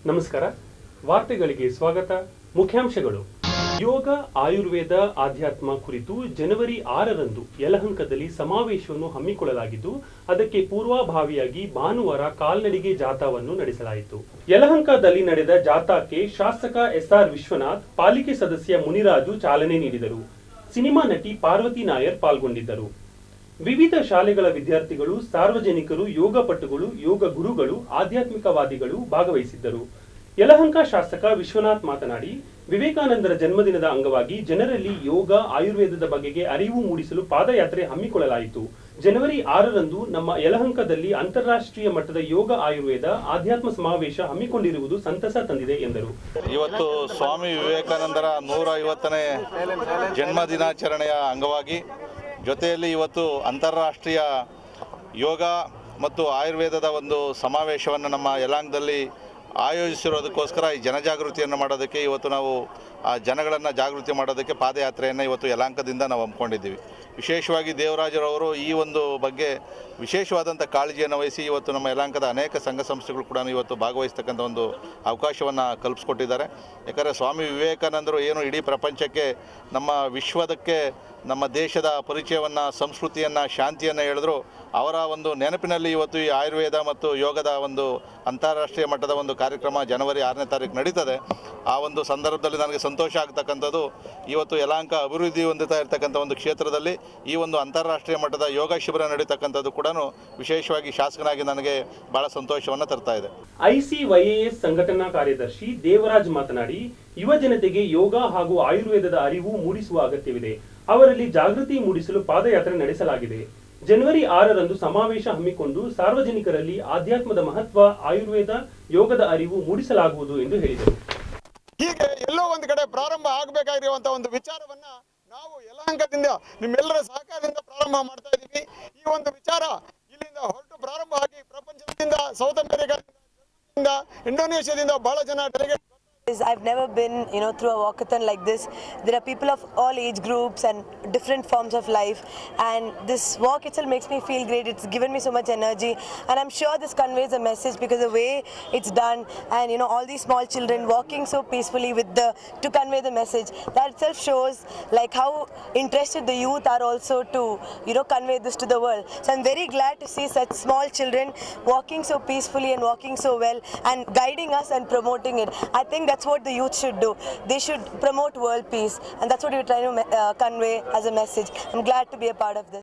ನಮಸ್ಕಾರ. ವಾರ್ತೆಗಳಿಗೆ ಸ್ವಾಗತ. ಮುಖ್ಯಾಂಶಗಳು. ಯೋಗ, ಆಯುರ್ವೇದ, ಆಧ್ಯಾತ್ಮ ಕುರಿತು ಜನವರಿ 6ರಂದು ಯಲಹಂಕದಲ್ಲಿ ಸಮಾವೇಶವನ್ನು ಹಮ್ಮಿಕೊಳ್ಳಲಾಗಿದ್ದು, ಅದಕ್ಕೆ ಪೂರ್ವಭಾವಿಯಾಗಿ ಭಾನುವಾರ ಕಾಲ್ನಡಿಗೆ ಜಾಥಾವನ್ನು ನಡೆಸಲಾಯಿತು. ಯಲಹಂಕದಲ್ಲಿ ನಡೆದ ಜಾಥಾಕ್ಕೆ ಶಾಸಕ ಎಸ್ಆರ್ ವಿಶ್ವನಾಥ್, ಪಾಲಿಕೆ ಸದಸ್ಯ ಮುನಿರಾಜು ಚಾಲನೆ ನೀಡಿದರು. ಸಿನಿಮಾ ನಟಿ ಪಾರ್ವತಿ ನಾಯರ್ ಪಾಲ್ಗೊಂಡಿದ್ದರು. ವಿವಿಧ ಶಾಲೆಗಳ ವಿದ್ಯಾರ್ಥಿಗಳು, ಸಾರ್ವಜನಿಕರು, ಯೋಗ ಪಟುಗಳು, ಯೋಗ ಗುರುಗಳು, ಆಧ್ಯಾತ್ಮಿಕವಾದಿಗಳು ಭಾಗವಹಿಸಿದ್ದರು. ಯಲಹಂಕ ಶಾಸಕ ವಿಶ್ವನಾಥ್ ಮಾತನಾಡಿ, ವಿವೇಕಾನಂದರ ಜನ್ಮದಿನದ ಅಂಗವಾಗಿ ಜನರಲ್ಲಿ ಯೋಗ, ಆಯುರ್ವೇದದ ಬಗೆಗೆ ಅರಿವು ಮೂಡಿಸಲು ಪಾದಯಾತ್ರೆ ಹಮ್ಮಿಕೊಳ್ಳಲಾಯಿತು. ಜನವರಿ 6ರಂದು ನಮ್ಮ ಯಲಹಂಕದಲ್ಲಿ ಅಂತಾರಾಷ್ಟ್ರೀಯ ಮಟ್ಟದ ಯೋಗ, ಆಯುರ್ವೇದ, ಆಧ್ಯಾತ್ಮ ಸಮಾವೇಶ ಹಮ್ಮಿಕೊಂಡಿರುವುದು ಸಂತಸ ತಂದಿದೆ ಎಂದರು. ಇವತ್ತು ಸ್ವಾಮಿ ವಿವೇಕಾನಂದರ 150ನೇ ಜನ್ಮ ದಿನಾಚರಣೆಯ ಅಂಗವಾಗಿ ಜೊತೆಯಲ್ಲಿ ಇವತ್ತು ಅಂತಾರಾಷ್ಟ್ರೀಯ ಯೋಗ ಮತ್ತು ಆಯುರ್ವೇದದ ಒಂದು ಸಮಾವೇಶವನ್ನು ನಮ್ಮ ಯಲಹಂಕದಲ್ಲಿ ಆಯೋಜಿಸಿರೋದಕ್ಕೋಸ್ಕರ ಈ ಜನಜಾಗೃತಿಯನ್ನು ಮಾಡೋದಕ್ಕೆ ಇವತ್ತು ನಾವು ಆ ಜನಗಳನ್ನು ಜಾಗೃತಿ ಮಾಡೋದಕ್ಕೆ ಪಾದಯಾತ್ರೆಯನ್ನು ಇವತ್ತು ಯಲಹಂಕದಿಂದ ನಾವು ಹಮ್ಮಿಕೊಂಡಿದ್ದೀವಿ. ವಿಶೇಷವಾಗಿ ದೇವರಾಜರವರು ಈ ಒಂದು ಬಗ್ಗೆ ವಿಶೇಷವಾದಂಥ ಕಾಳಜಿಯನ್ನು ವಹಿಸಿ ಇವತ್ತು ನಮ್ಮ ಯಲಹಂಕದ ಅನೇಕ ಸಂಘ ಸಂಸ್ಥೆಗಳು ಕೂಡ ಇವತ್ತು ಭಾಗವಹಿಸ್ತಕ್ಕಂಥ ಒಂದು ಅವಕಾಶವನ್ನು ಕಲ್ಪಿಸ್ಕೊಟ್ಟಿದ್ದಾರೆ. ಯಾಕಂದರೆ ಸ್ವಾಮಿ ವಿವೇಕಾನಂದರು ಏನು ಇಡೀ ಪ್ರಪಂಚಕ್ಕೆ ನಮ್ಮ ವಿಶ್ವದಕ್ಕೆ ನಮ್ಮ ದೇಶದ ಪರಿಚಯವನ್ನು, ಸಂಸ್ಕೃತಿಯನ್ನು, ಶಾಂತಿಯನ್ನು ಹೇಳಿದ್ರು. ಅವರ ಒಂದು ನೆನಪಿನಲ್ಲಿ ಇವತ್ತು ಈ ಆಯುರ್ವೇದ ಮತ್ತು ಯೋಗದ ಒಂದು ಅಂತಾರಾಷ್ಟ್ರೀಯ ಮಟ್ಟದ ಒಂದು ಕಾರ್ಯಕ್ರಮ ಜನವರಿ 6ನೇ ತಾರೀಕು ನಡೀತದೆ. ಆ ಒಂದು ಸಂದರ್ಭದಲ್ಲಿ ನನಗೆ ಸಂತೋಷ ಆಗ್ತಕ್ಕಂಥದ್ದು, ಇವತ್ತು ಯಲಹಂಕ ಅಭಿವೃದ್ಧಿ ಹೊಂದುತ್ತಾ ಇರತಕ್ಕಂಥ ಒಂದು ಕ್ಷೇತ್ರದಲ್ಲಿ ಈ ಒಂದು ಅಂತಾರಾಷ್ಟ್ರೀಯ ಮಟ್ಟದ ಯೋಗ ಶಿಬಿರ ನಡೀತಕ್ಕಂಥದ್ದು ಕೂಡ ವಿಶೇಷವಾಗಿ ಶಾಸಕನಾಗಿ ನನಗೆ ಬಹಳ ಸಂತೋಷವನ್ನು ತರ್ತಾ ಇದೆ. ಐಸಿವೈಎಎಸ್ ಸಂಘಟನಾ ಕಾರ್ಯದರ್ಶಿ ದೇವರಾಜ್ ಮಾತನಾಡಿ, ಯುವ ಜನತೆಗೆ ಯೋಗ ಹಾಗೂ ಆಯುರ್ವೇದದ ಅರಿವು ಮೂಡಿಸುವ ಅಗತ್ಯವಿದೆ. ಅವರಲ್ಲಿ ಜಾಗೃತಿ ಮೂಡಿಸಲು ಪಾದಯಾತ್ರೆ ನಡೆಸಲಾಗಿದೆ. ಜನವರಿ 6ರಂದು ಸಮಾವೇಶ ಹಮ್ಮಿಕೊಂಡು ಸಾರ್ವಜನಿಕರಲ್ಲಿ ಆಧ್ಯಾತ್ಮದ ಮಹತ್ವ, ಆಯುರ್ವೇದ, ಯೋಗದ ಅರಿವು ಮೂಡಿಸಲಾಗುವುದು ಎಂದು ಹೇಳಿದರು. ಹೀಗೆ ಎಲ್ಲೋ ಒಂದು ಕಡೆ ಪ್ರಾರಂಭ ಆಗಬೇಕಾಗಿರುವಂತಹ ಒಂದು ವಿಚಾರವನ್ನ ನಾವು ಯಲಹಂಕದಿಂದ ನಿಮ್ಮೆಲ್ಲರ ಸಹಕಾರದಿಂದ ಪ್ರಾರಂಭ ಮಾಡ್ತಾ ಇದ್ದೀವಿ. ಈ ಒಂದು ವಿಚಾರ ಇಲ್ಲಿಂದ ಹೊರಟು ಪ್ರಾರಂಭ ಆಗಿ ಪ್ರಪಂಚದಿಂದ, ಸೌತ್ ಅಮೆರಿಕಾದಿಂದ, ಇಂಡೋನೇಷ್ಯಾದಿಂದ ಬಹಳ ಜನ delegate. I've never been, through a walkathon like this. There are people of all age groups and different forms of life, and this walk itself makes me feel great. It's given me so much energy, and I'm sure this conveys a message because the way it's done, and all these small children walking so peacefully to convey the message, that itself shows like how interested the youth are also to convey this to the world. So I'm very glad to see such small children walking so peacefully and walking so well and guiding us and promoting it. I think that's what the youth should do. They should promote world peace, and that's what we're trying to convey as a message. I'm glad to be a part of this.